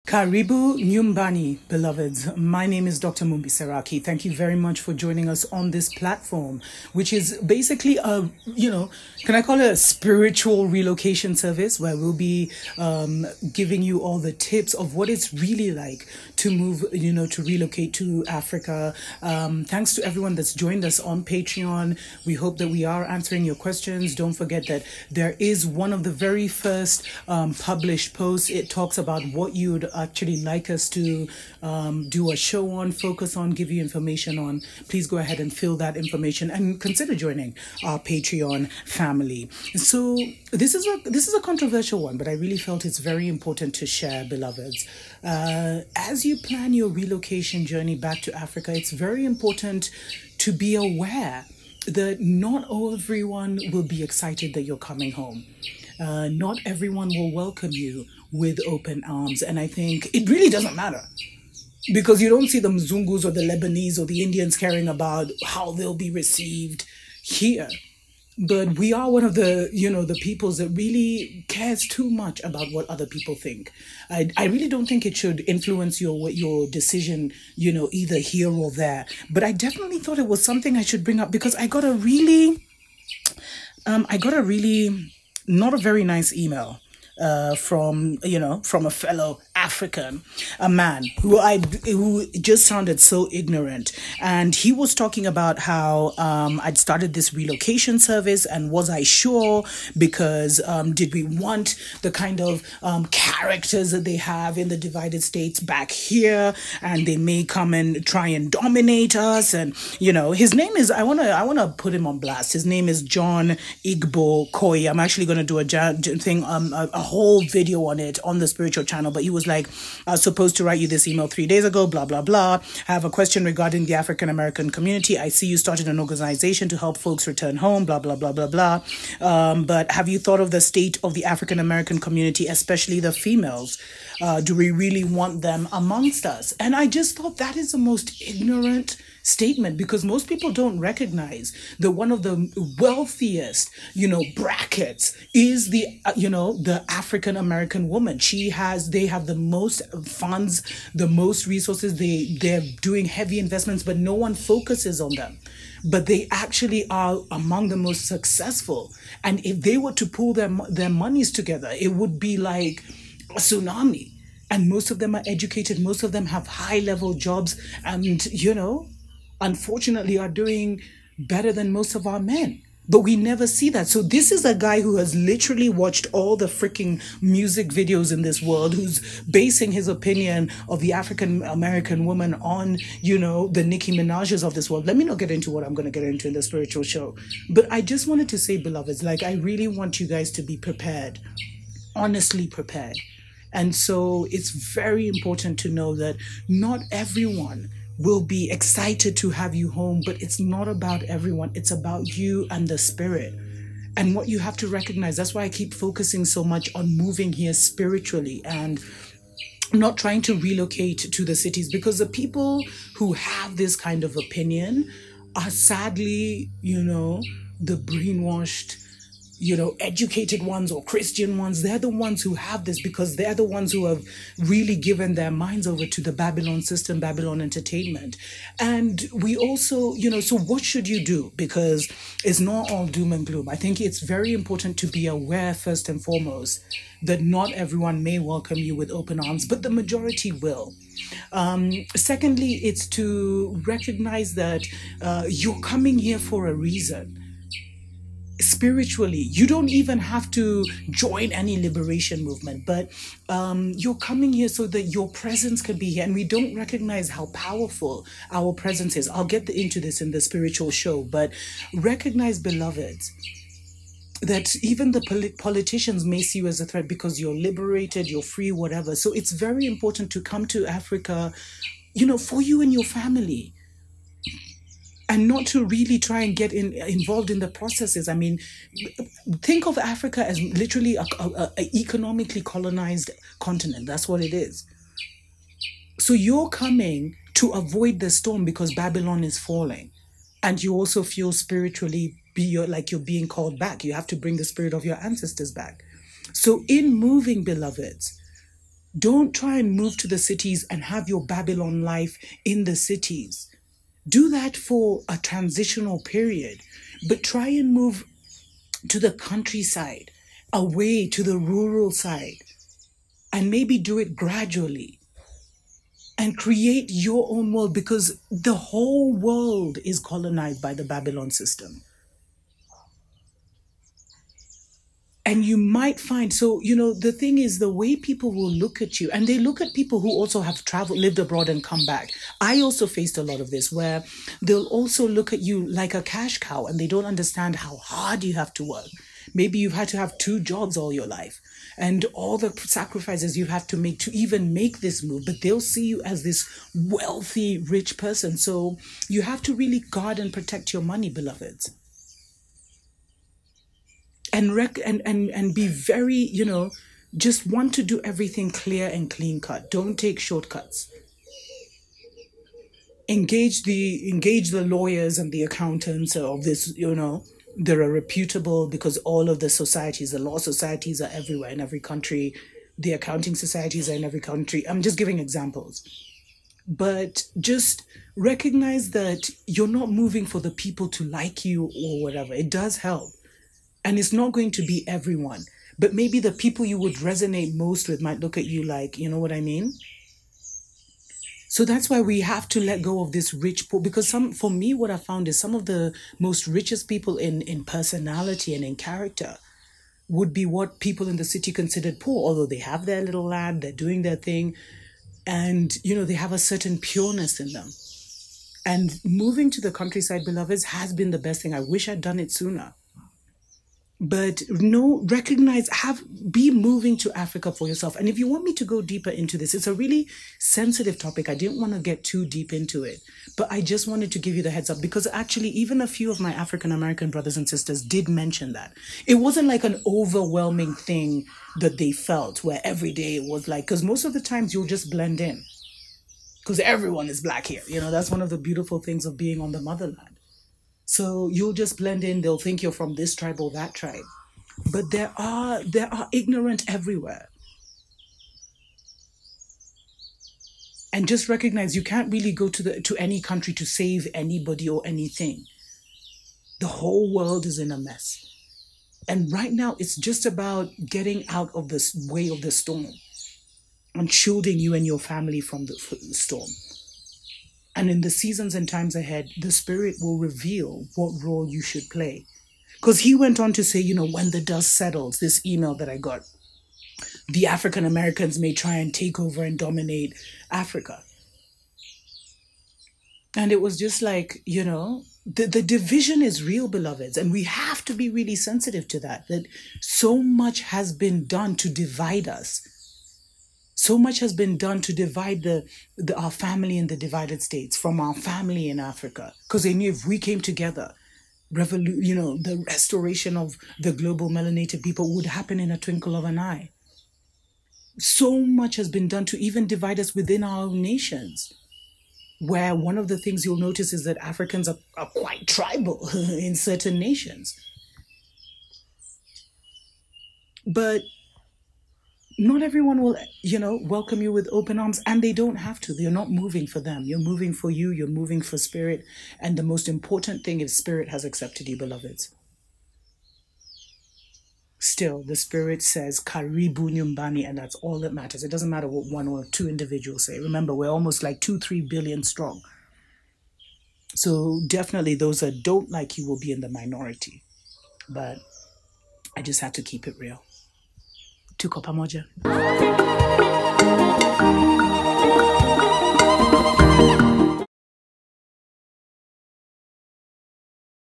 Karibu Nyumbani, beloveds. My name is Dr. Mumbi Seraki. Thank you very much for joining us on this platform, which is basically can I call it a spiritual relocation service where we'll be giving you all the tips of what it's really like to move, to relocate to Africa. Thanks to everyone that's joined us on Patreon. We hope that we are answering your questions. Don't forget that there is one of the very first published posts. It talks about what you would actually like us to do a show on, focus on, give you information on. Please go ahead and fill that information and consider joining our Patreon family. So this is a controversial one, but I really felt it's very important to share, beloveds. As you plan your relocation journey back to Africa, it's very important to be aware that not everyone will be excited that you're coming home. Not everyone will welcome you with open arms. And I think it really doesn't matter because you don't see the Mzungus or the Lebanese or the Indians caring about how they'll be received here. But we are one of the, the peoples that really cares too much about what other people think. I really don't think it should influence your decision, either here or there. But I definitely thought it was something I should bring up because I got a really not a very nice email from a fellow African, a man who just sounded so ignorant. And he was talking about how I'd started this relocation service, and was I sure, because did we want the kind of characters that they have in the divided states back here, and they may come and try and dominate us. And his name is, I want to put him on blast. His name is John Igbo Koi. I'm actually going to do a whole video on it on the spiritual channel, but he was like, I was supposed to write you this email 3 days ago, blah, blah, blah. I have a question regarding the African American community. I see you started an organization to help folks return home, blah, blah, blah, blah, blah. But have you thought of the state of the African American community, especially the females? Do we really want them amongst us? And I just thought that is the most ignorant statement, because most people don't recognize that one of the wealthiest, brackets is the African American woman. They have the most funds, the most resources. They're doing heavy investments, but no one focuses on them. But they actually are among the most successful. And if they were to pull their monies together, it would be like a tsunami. And most of them are educated. Most of them have high-level jobs and, unfortunately are doing better than most of our men. But we never see that. So this is a guy who has literally watched all the freaking music videos in this world, who's basing his opinion of the African American woman on, the Nicki Minaj's of this world. Let me not get into what I'm going to get into in the spiritual show. But I just wanted to say, beloveds, I really want you guys to be prepared, honestly prepared. And so it's very important to know that not everyone will be excited to have you home, but it's not about everyone. It's about you and the spirit. And what you have to recognize, that's why I keep focusing so much on moving here spiritually and not trying to relocate to the cities, because the people who have this kind of opinion are sadly, the brainwashed, educated ones or Christian ones. They're the ones who have this because they're the ones who have really given their minds over to the Babylon system, Babylon entertainment. And we also, so what should you do? Because it's not all doom and gloom. I think it's very important to be aware, first and foremost, that not everyone may welcome you with open arms, but the majority will. Secondly, it's to recognize that you're coming here for a reason. Spiritually, you don't even have to join any liberation movement, but you're coming here so that your presence can be here. And we don't recognize how powerful our presence is. I'll get into this in the spiritual show, but recognize, beloveds, that even the politicians may see you as a threat because you're liberated, you're free, whatever. So it's very important to come to Africa, for you and your family, and not to really try and get involved in the processes. I mean, think of Africa as literally a economically colonized continent. That's what it is. So you're coming to avoid the storm because Babylon is falling. And you also feel spiritually like you're being called back. You have to bring the spirit of your ancestors back. So in moving, beloveds, Don't try and move to the cities and have your Babylon life in the cities. Do that for a transitional period, but try and move to the countryside, away to the rural side, and maybe do it gradually and create your own world, because the whole world is colonized by the Babylon system. And you might find, so, the thing is, the way people will look at you, and they look at people who also have traveled, lived abroad and come back. I also faced a lot of this, where they'll also look at you like a cash cow, and they don't understand how hard you have to work. Maybe you've had to have 2 jobs all your life, and all the sacrifices you have to make to even make this move, but they'll see you as this wealthy, rich person. So you have to really guard and protect your money, beloveds. And be very, just want to do everything clear and clean cut. Don't take shortcuts. Engage the lawyers and the accountants of this, they're reputable, because all of the societies, the law societies are everywhere in every country. The accounting societies are in every country. I'm just giving examples. But just recognize that you're not moving for the people to like you or whatever. It does help. And it's not going to be everyone, but maybe the people you would resonate most with might look at you like, you know what I mean? So that's why we have to let go of this rich poor, because for me, what I found is some of the most richest people in personality and in character would be what people in the city considered poor, although they have their little land, they're doing their thing, and, they have a certain pureness in them. And moving to the countryside, beloveds, has been the best thing. I wish I'd done it sooner. But be moving to Africa for yourself. And if you want me to go deeper into this, it's a really sensitive topic. I didn't want to get too deep into it, but I just wanted to give you the heads up, because actually even a few of my African American brothers and sisters did mention that. It wasn't like an overwhelming thing that they felt, where every day it was like, because most of the times you'll just blend in, because everyone is Black here. That's one of the beautiful things of being on the motherland. So you'll just blend in. They'll think you're from this tribe or that tribe. But there are ignorant everywhere. And just recognize you can't really go to any country to save anybody or anything. The whole world is in a mess. And right now, it's just about getting out of this way of the storm and shielding you and your family from the storm. And in the seasons and times ahead, the Spirit will reveal what role you should play. Because he went on to say, when the dust settles, this email that I got, the African Americans may try and take over and dominate Africa. And it was just like, the division is real, beloveds. And we have to be really sensitive to that so much has been done to divide us. So much has been done to divide our family in the divided states from our family in Africa. Because they knew if we came together, the restoration of the global melanated people would happen in a twinkle of an eye. So much has been done to even divide us within our own nations, where one of the things you'll notice is that Africans are quite tribal in certain nations. But not everyone will, welcome you with open arms, and they don't have to. You're not moving for them. You're moving for you. You're moving for Spirit. And the most important thing is Spirit has accepted you, beloveds. Still, the Spirit says, Karibu Nyumbani, and that's all that matters. It doesn't matter what 1 or 2 individuals say. Remember, we're almost like 2-3 billion strong. So definitely those that don't like you will be in the minority. But I just had to keep it real. Tuko pamoja.